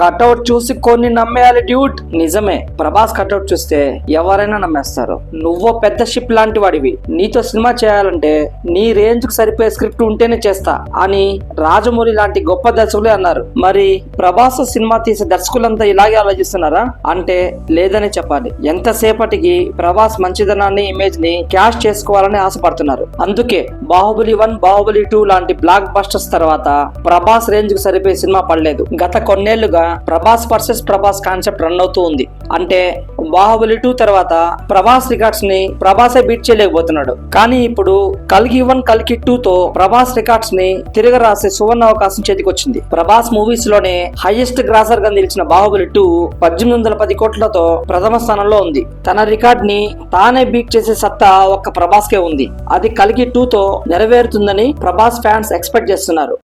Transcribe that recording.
Cutout చూసి కొన్ని నమ్మేయాలి duet. నిజమే, ప్రభాస్ కట్అవుట్ చూస్తే ఎవరైనా నమ్మేస్తారు. నువ్వో పెద్ద షిప్ లాంటి వాడివి, నీతో సినిమా చేయాలంటే నీ రేంజ్ కు సరిపోయే స్క్రిప్ట్ ఉంటేనే చేస్తా అని రాజమౌళి లాంటి గొప్ప దర్శకులే అన్నారు. మరి ప్రభాస్ సినిమా తీసే దర్శకులంతా ఇలాగే ఆలోచిస్తున్నారా అంటే లేదని చెప్పాలి. ఎంతసేపటికి ప్రభాస్ మంచిదనాన్ని, ఇమేజ్ ని క్యాష్ చేసుకోవాలని ఆశపడుతున్నారు. అందుకే బాహుబలి 1, బాహుబలి 2 లాంటి బ్లాక్ బస్టర్స్ తర్వాత ప్రభాస్ రేంజ్ కు సరిపోయే సినిమా పడలేదు. గత కొన్నేళ్లుగా Prabhas versus Prabhas concept run అవుతూ ఉంది. అంటే బాహుబలి 2 తర్వాత ప్రభాస్ రికార్డ్స్ ని ప్రభాసే బీట్ చేయలేకపోతున్నాడు. కానీ ఇప్పుడు కల్కి 1, కల్కి 2 తో ప్రభాస్ రికార్డ్స్ ని తిరగ రాసే సువర్ణ అవకాశం చేతికొచ్చింది. ప్రభాస్ మూవీస్ లోనే హైయెస్ట్ గ్రాసర్ గా నిలిచిన బాహుబలి 2 1810 కోట్లతో ప్రథమ స్థానంలో ఉంది. తన రికార్డ్ ని తానే బీట్ చేసే సత్తా ఒక్క ప్రభాస్ కే ఉంది. అది కల్కి 2 తో నెరవేరుతుందని ప్రభాస్ ఫ్యాన్స్ ఎక్స్పెక్ట్ చేస్తున్నారు.